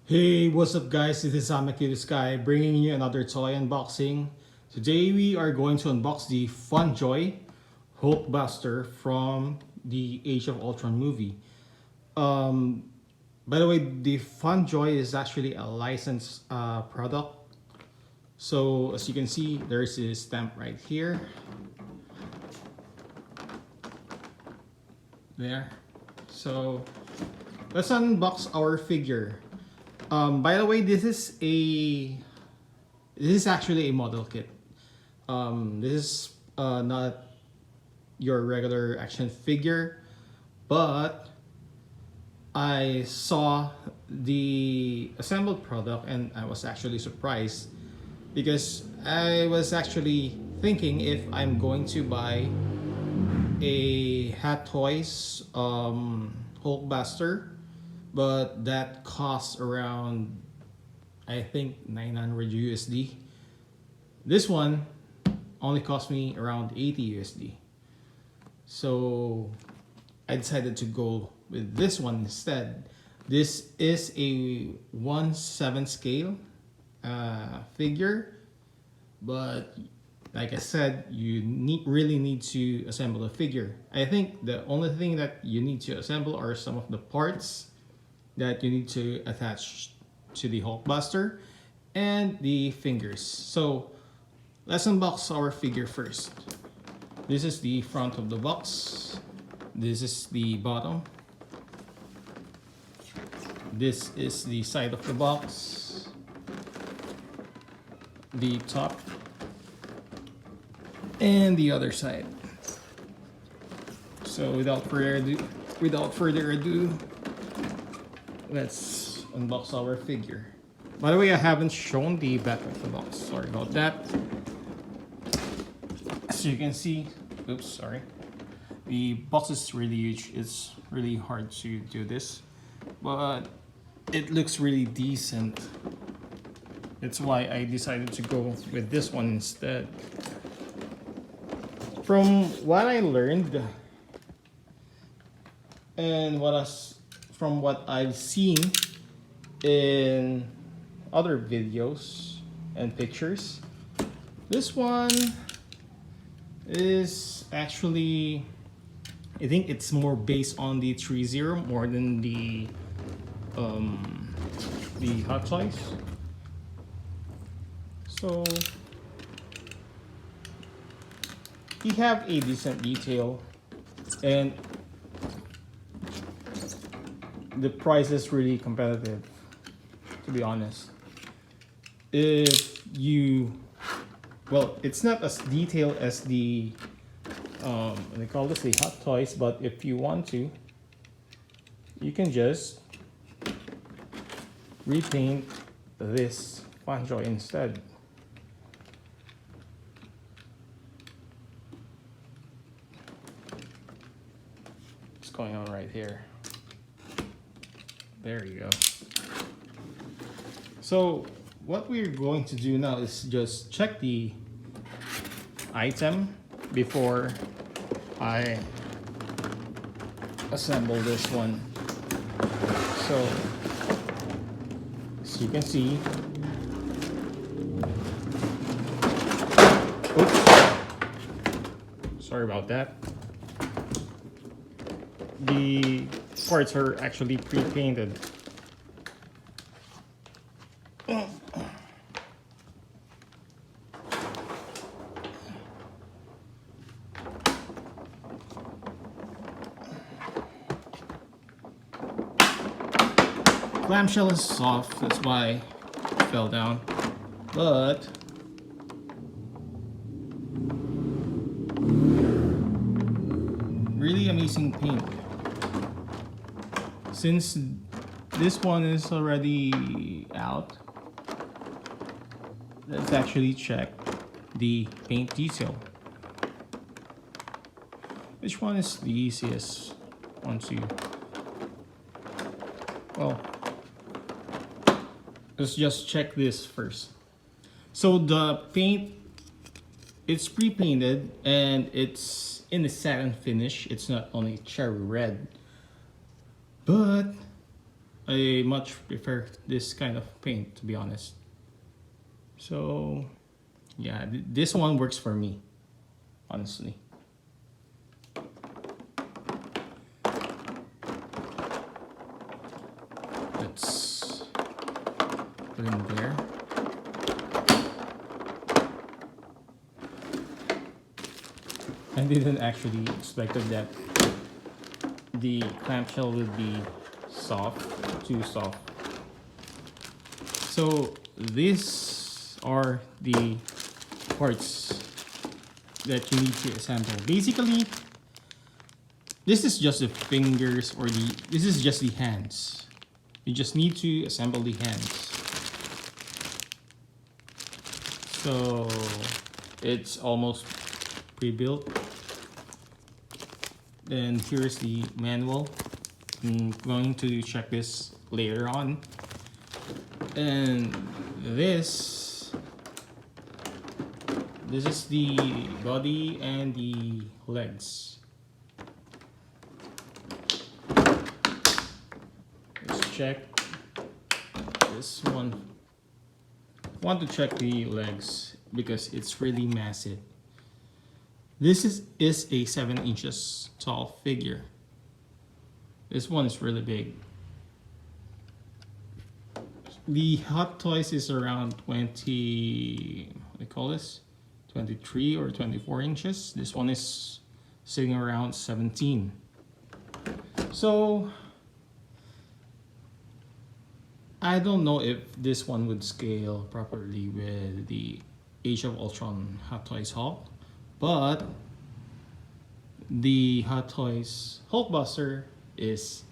Hey, what's up guys? This is Sky bringing you another toy unboxing. Today we are going to unbox the Fondjoy Hulkbuster from the Age of Ultron movie. By the way, the Fondjoy is actually a licensed product. So as you can see, there's a stamp right here. There. So let's unbox our figure. By the way, this is actually a model kit. This is not your regular action figure, but I saw the assembled product and I was actually surprised because I was actually thinking if I'm going to buy a Hot Toys Hulkbuster, but that costs around, I think, 900 USD. This one only cost me around 80 USD. So I decided to go with this one instead. This is a 1/7 scale figure, but like I said, you really need to assemble a figure. I think the only thing that you need to assemble are some of the parts that you need to attach to the Hulkbuster and the fingers. So let's unbox our figure first. This is the front of the box. This is the bottom. This is the side of the box. The top. And the other side. So without further ado, let's unbox our figure. By the way, I haven't shown the back of the box. Sorry about that. As you can see, oops, sorry. The box is really huge. It's really hard to do this, but it looks really decent. That's why I decided to go with this one instead. From what I learned and from what I've seen in other videos and pictures, this one is actually, I think it's more based on the 3.0 more than the Hot Toys. So we have a decent detail and the price is really competitive, to be honest. If you, well, it's not as detailed as the they call this the Hot Toys, but if you want to, you can just repaint this Fondjoy instead. What's going on right here? There you go. So what we're going to do now is just check the item before I assemble this one. So as you can see, oops, sorry about that. The parts are actually pre-painted. Clamshell is soft, that's why it fell down. But really amazing paint. Since this one is already out, let's actually check the paint detail. Which one is the easiest one to, well, let's just check this first. So the paint, it's pre-painted and it's in the satin finish. It's not only cherry red, but I much prefer this kind of paint, to be honest. So yeah, this one works for me, honestly. Let's put in there. I didn't actually expect that the clamshell would be soft, too soft. So these are the parts that you need to assemble. Basically, this is just the fingers, or this is just the hands. You just need to assemble the hands. So it's almost pre-built. Then here's the manual. I'm going to check this later on. And this is the body and the legs. Let's check this one. I want to check the legs because it's really massive. This is a 7 inches tall figure. This one is really big. The Hot Toys is around 20, what do you call this? 23 or 24 inches. This one is sitting around 17. So I don't know if this one would scale properly with the Age of Ultron Hot Toys Hulk, but the Hot Toys Hulkbuster is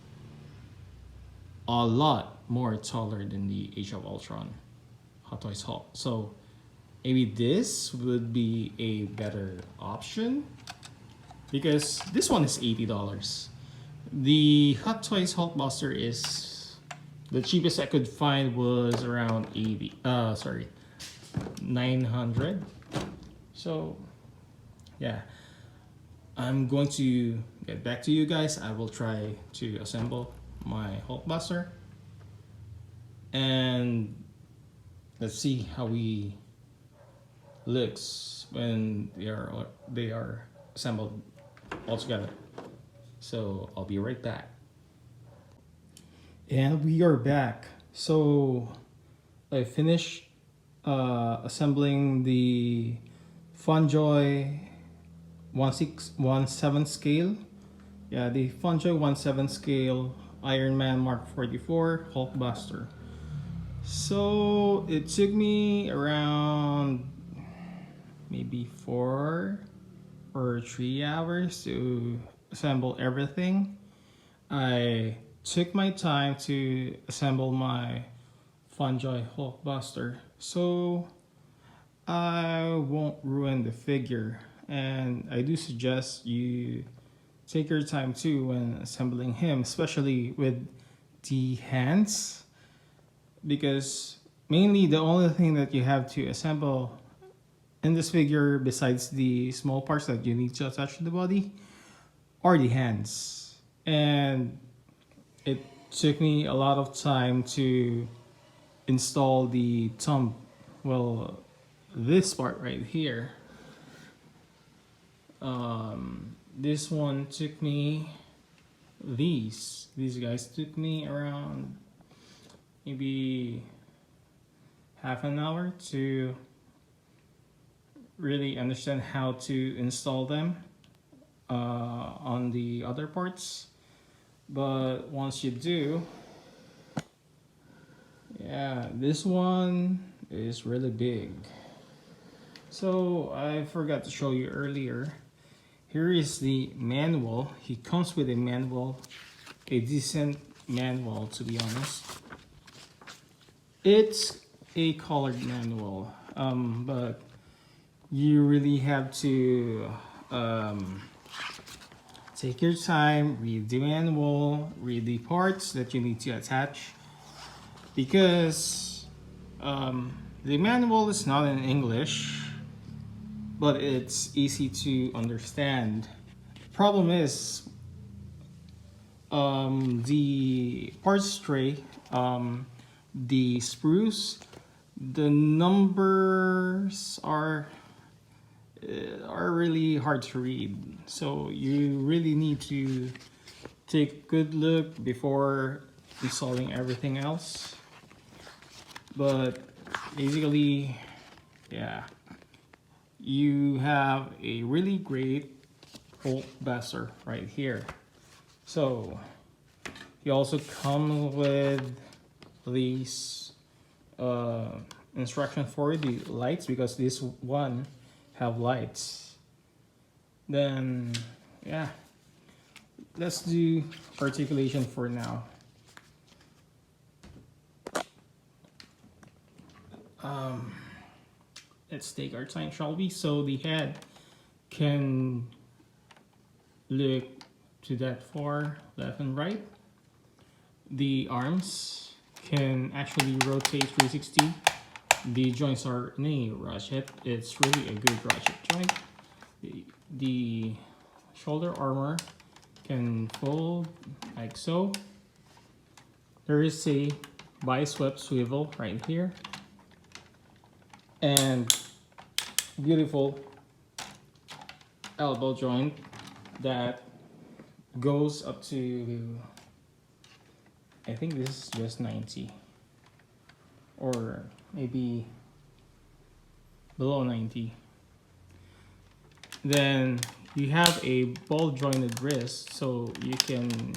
a lot more taller than the Age of Ultron Hot Toys Hulk. So maybe this would be a better option because this one is $80. The Hot Toys Hulkbuster is, the cheapest I could find was around 900. So yeah, I'm going to get back to you guys. I will try to assemble my Hulkbuster and let's see how he looks when they are assembled all together. So I'll be right back. And we are back. So I finished assembling the Fondjoy 1/7 scale. Yeah, the Fondjoy 1/7 scale Iron Man Mark 44 Hulkbuster. So it took me around maybe 4 or 3 hours to assemble everything. I took my time to assemble my Fondjoy Hulkbuster, so I won't ruin the figure. And I do suggest you take your time too when assembling him, especially with the hands, because mainly the only thing that you have to assemble in this figure, besides the small parts that you need to attach to the body, are the hands. And it took me a lot of time to install the thumb, well, this part right here. This one took me, these guys took me around maybe half an hour to really understand how to install them on the other parts. But once you do, yeah, this one is really big. So I forgot to show you earlier. Here is the manual. He comes with a manual, a decent manual, to be honest. It's a colored manual, but you really have to take your time, read the manual, read the parts that you need to attach, because the manual is not in English, but it's easy to understand. Problem is, The parts tray, the sprues, the numbers are really hard to read, so you really need to take a good look before installing everything else. But basically, yeah, you have a really great Hulkbuster right here. So you also come with these instructions for the lights, because this one have lights. Then yeah, let's do articulation for now. Let's take our time, shall we? So the head can look to that far, left and right. The arms can actually rotate 360. The joints are in a ratchet. It's really a good ratchet joint. The shoulder armor can fold like so. There is a bi-swept swivel right here, and beautiful elbow joint that goes up to, I think this is just 90, or maybe below 90. Then you have a ball jointed wrist, so you can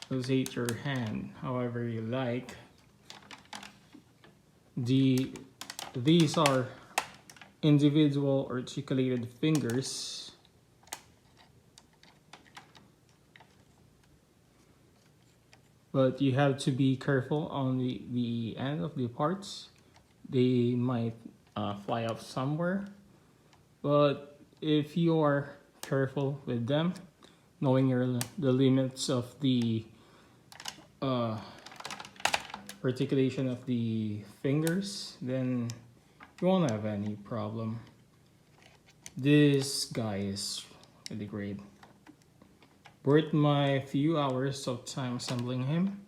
rotate your hand however you like. These are individual articulated fingers. But you have to be careful on the end of the parts. They might fly off somewhere. But if you are careful with them, knowing the limits of the articulation of the fingers, then you won't have any problem. This guy is really great. Worth my few hours of time assembling him.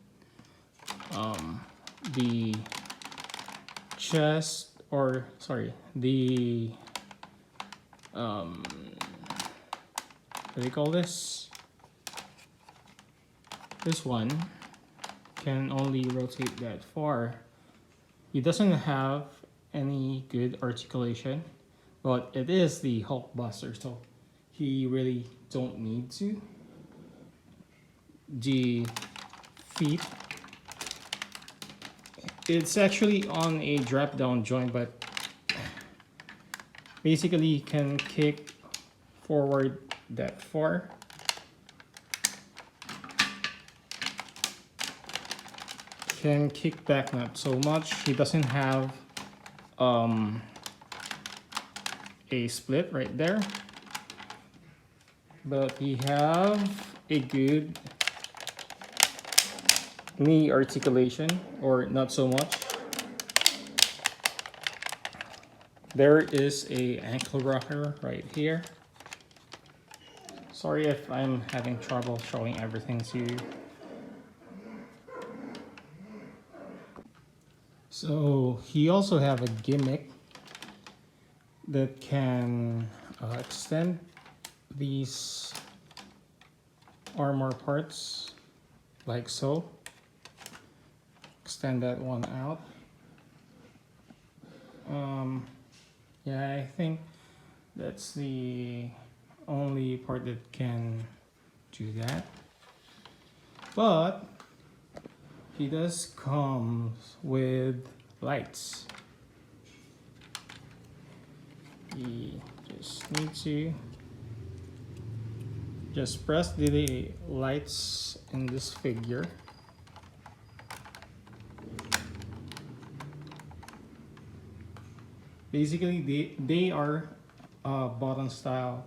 The chest, or sorry, the what do you call this? This one can only rotate that far. He doesn't have any good articulation, but it is the Hulkbuster, so he really don't need to. The feet, it's actually on a drop down joint, but basically can kick forward that far. Can kick back not so much. He doesn't have a split right there, but he have a good knee articulation, or not so much. There is a ankle rocker right here. Sorry if I'm having trouble showing everything to you. So he also have a gimmick that can extend these armor parts like so. Extend that one out. Yeah, I think that's the only part that can do that. But he does come with lights. You just need to just press the lights in this figure. Basically, they are button style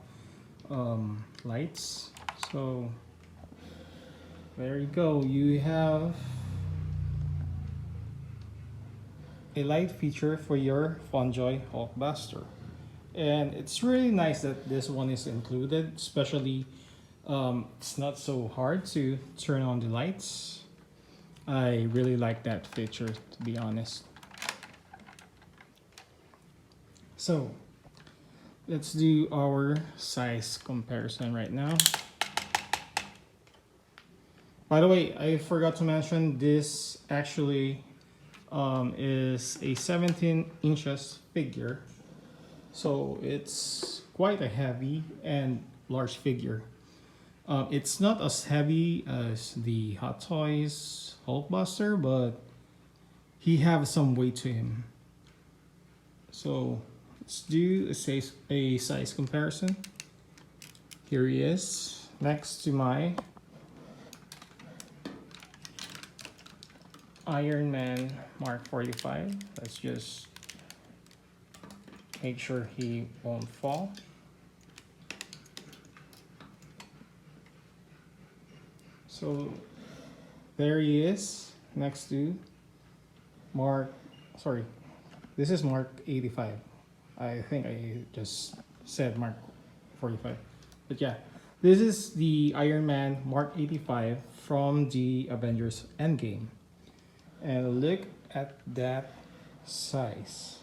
lights. So there you go. You have a light feature for your Fondjoy Hulkbuster. And it's really nice that this one is included, especially It's not so hard to turn on the lights. I really like that feature, to be honest. So let's do our size comparison right now. By the way, I forgot to mention this actually is a 17 inches figure. So it's quite a heavy and large figure. It's not as heavy as the Hot Toys Hulkbuster, but he has some weight to him. So let's do a size comparison. Here he is next to my Iron Man Mark 45. Let's just make sure he won't fall. So there he is next to this is Mark 85. I think I just said Mark 45. But yeah, this is the Iron Man Mark 85 from the Avengers Endgame. And look at that size.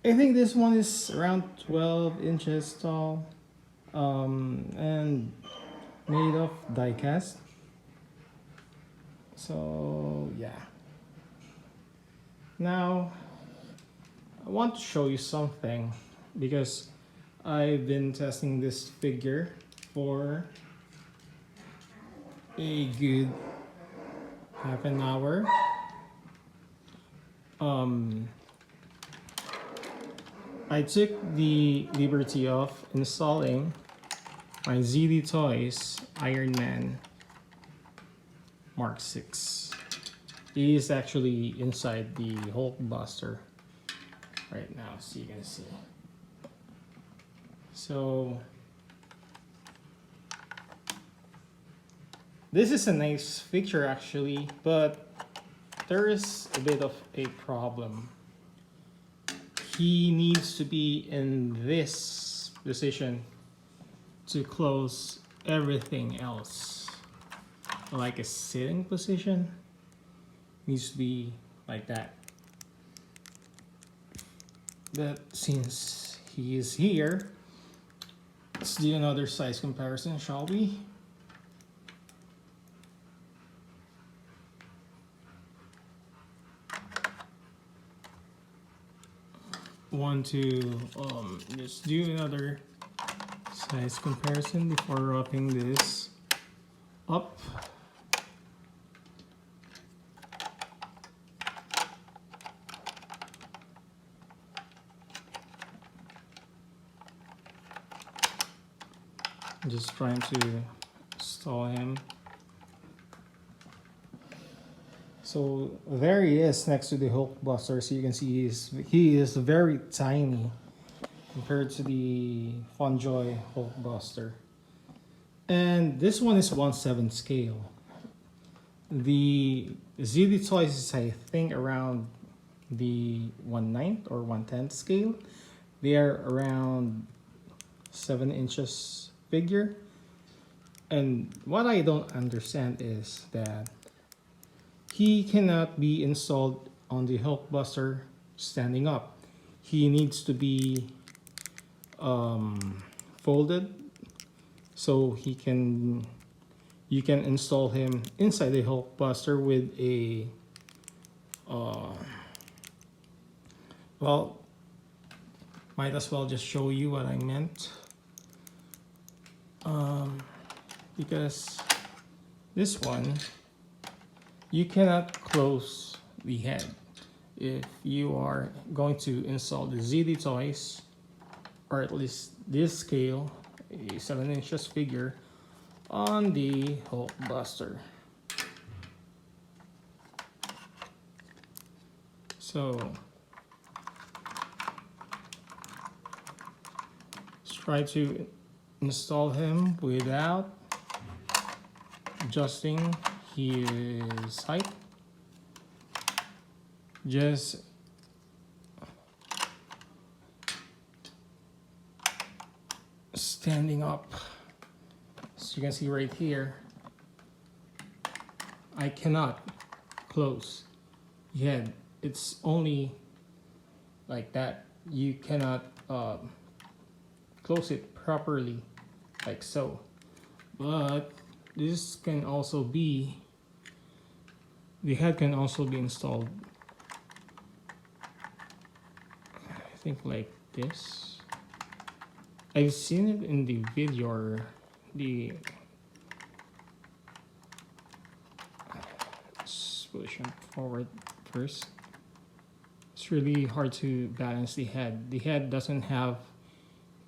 I think this one is around 12 inches tall and made of die cast. So yeah. Now I want to show you something because I've been testing this figure for a good half an hour. I took the liberty of installing my ZD Toys Iron Man Mark 6. He is actually inside the Hulkbuster right now, so you can see. So this is a nice figure actually, but there is a bit of a problem. He needs to be in this position to close everything else. Like a sitting position needs to be like that. But since he is here, let's do another size comparison, shall we? Want to just do another size comparison before wrapping this up. I'm just trying to install him. So there he is next to the Hulkbuster. So you can see he is very tiny compared to the Fondjoy Hulkbuster. And this one is 1/7 scale. The ZD Toys is I think around the 1/9 or 1/10 scale. They are around 7 inches figure. And what I don't understand is that he cannot be installed on the Hulkbuster standing up. He needs to be folded so you can install him inside the Hulkbuster with a well, might as well just show you what I meant, because this one you cannot close the head if you are going to install the ZD Toys, or at least this scale, a 7 inches figure on the Hulkbuster. So let's try to install him without adjusting his height. Just standing up As you can see right here, I cannot close. Yeah, it's only like that. You cannot close it properly, like so. But this can also be, the head can also be installed, I think like this. I've seen it in the video, or the position forward first. It's really hard to balance the head. The head doesn't have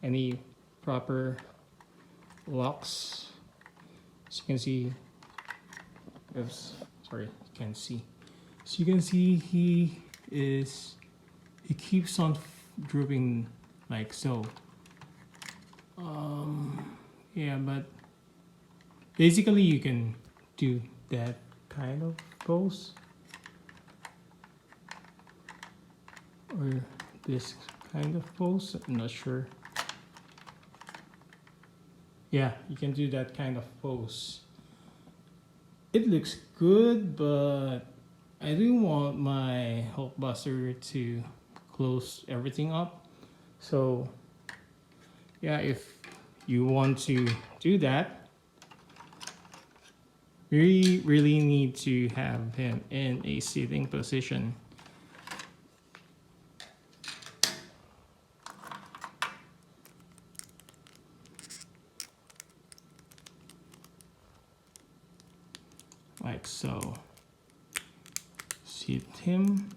any proper locks. As you can see, oops, sorry, you can't see. So you can see he keeps on drooping like so. Yeah, but basically you can do that kind of pose, or this kind of pose. I'm not sure. Yeah, you can do that kind of pose. It looks good, but I do want my Hulkbuster to close everything up. So yeah, if you want to do that, you really need to have him in a sitting position. Like so. Sit him,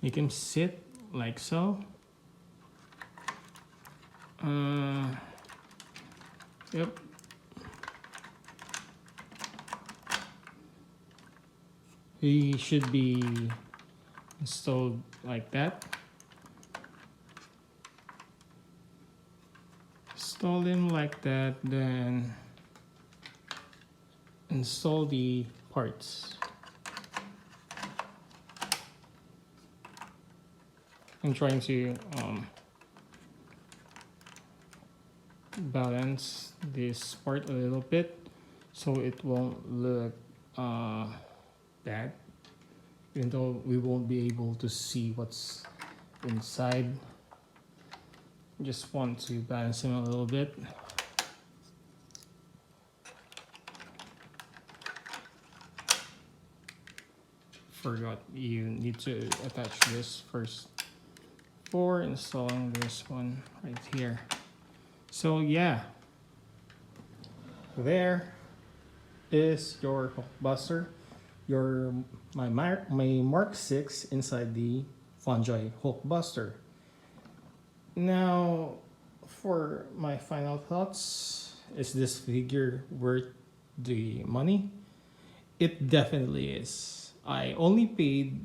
make him sit like so. Yep. He should be installed like that. Install him like that, then install the parts. I'm trying to balance this part a little bit so it won't look bad, even though we won't be able to see what's inside. Just want to balance him a little bit. Forgot you need to attach this first before installing this one right here. So yeah, there is your Hulkbuster, my Mark 6 inside the Fondjoy Hulkbuster. Now, for my final thoughts, is this figure worth the money? It definitely is. I only paid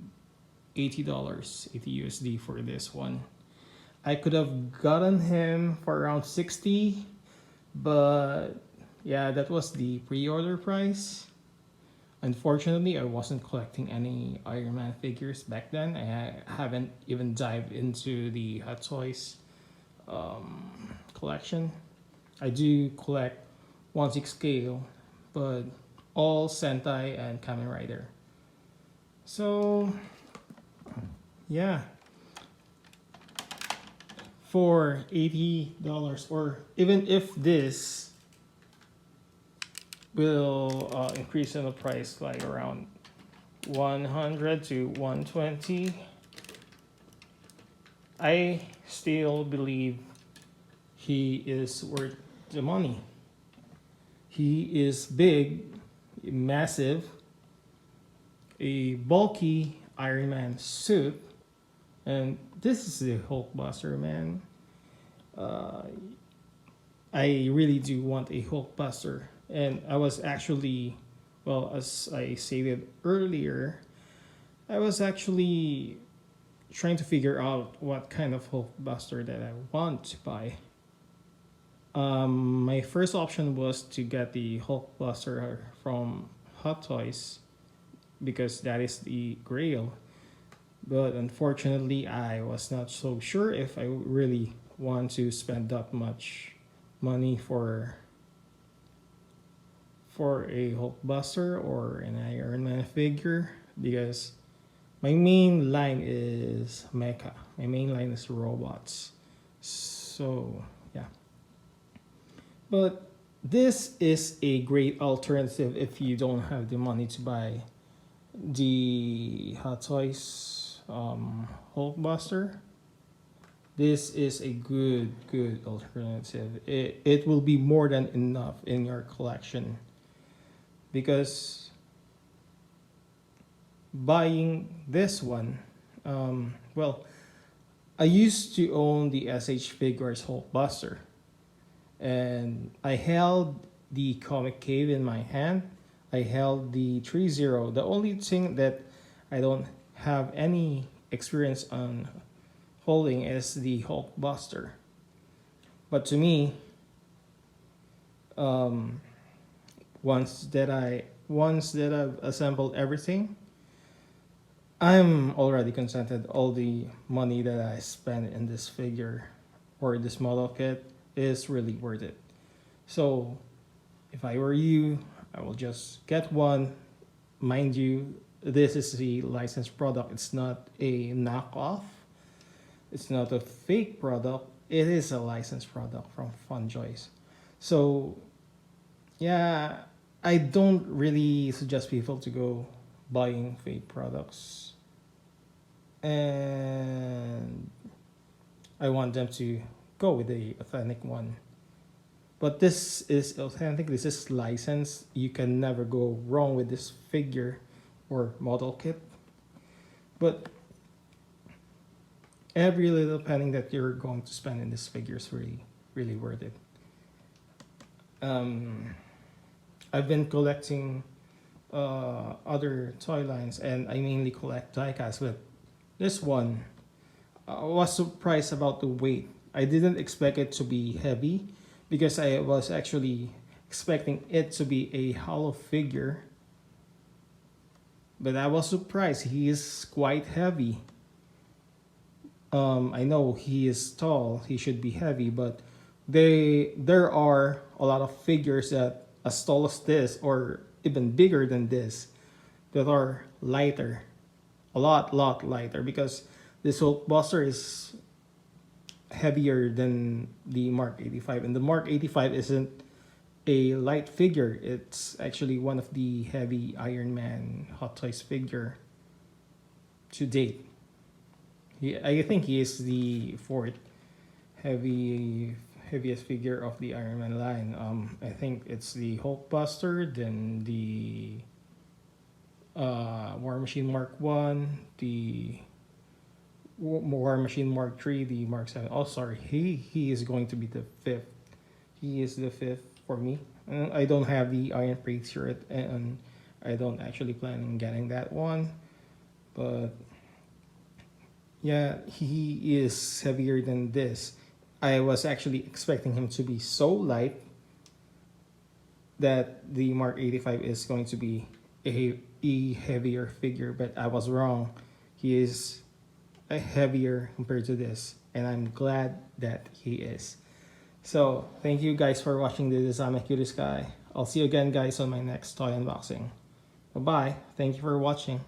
$80, 80 USD for this one. I could have gotten him for around 60, but yeah, that was the pre-order price. Unfortunately, I wasn't collecting any Iron Man figures back then. I haven't even dived into the Hot Toys collection. I do collect 1/6 scale, but all Sentai and Kamen Rider. So yeah, for $80, or even if this will increase in the price like around 100 to 120, I still believe he is worth the money. He is big, massive, a bulky Iron Man suit, and this is the Hulkbuster, man. I really do want a Hulkbuster, and I was actually, well, as I stated earlier, I was actually trying to figure out what kind of Hulkbuster that I want to buy. My first option was to get the Hulkbuster from Hot Toys because that is the grail. But unfortunately, I was not so sure if I really want to spend that much money for for a Hulkbuster or an Iron Man figure because my main line is mecha. My main line is robots. So yeah, but this is a great alternative if you don't have the money to buy the Hot Toys Hulkbuster. This is a good alternative. It will be more than enough in your collection because buying this one, well, I used to own the SH Figures Hulkbuster, and I held the Comic Cave in my hand. I held the 3-0. The only thing that I don't have any experience on holding is the Hulkbuster. But to me, um, once that I've assembled everything, I'm already contented. All the money that I spent in this figure or this model kit is really worth it. So if I were you, I will just get one. Mind you, this is the licensed product. It's not a knockoff. It's not a fake product. It is a licensed product from Fondjoy. So yeah, I don't really suggest people to go buying fake products. And I want them to go with the authentic one. But this is authentic, this is licensed. You can never go wrong with this figure or model kit. But every little penny that you're going to spend in this figure is really worth it. I've been collecting other toy lines, and I mainly collect diecasts, but this one, I was surprised about the weight. I didn't expect it to be heavy because I was actually expecting it to be a hollow figure, but I was surprised. He is quite heavy. I know he is tall, he should be heavy, but there are a lot of figures that as tall as this or even bigger than this that are lighter, a lot lighter, because this Hulkbuster is heavier than the Mark 85, and the Mark 85 isn't a light figure. It's actually one of the heavy Iron Man Hot Toys figure to date. I think he is the fourth heaviest figure of the Iron Man line. I think it's the Hulkbuster, then the War Machine Mark 1, the War Machine Mark 3, the Mark 7. Oh, sorry, he is going to be the fifth. He is the fifth for me. I don't have the Iron Patriot, and I don't actually plan on getting that one. But yeah, he is heavier than this. I was actually expecting him to be so light that the Mark 85 is going to be a heavier figure, but I was wrong. He is a heavier compared to this, and I'm glad that he is. So thank you guys for watching the Design My Cutie Sky. I'll see you again guys on my next toy unboxing. Bye bye. Thank you for watching.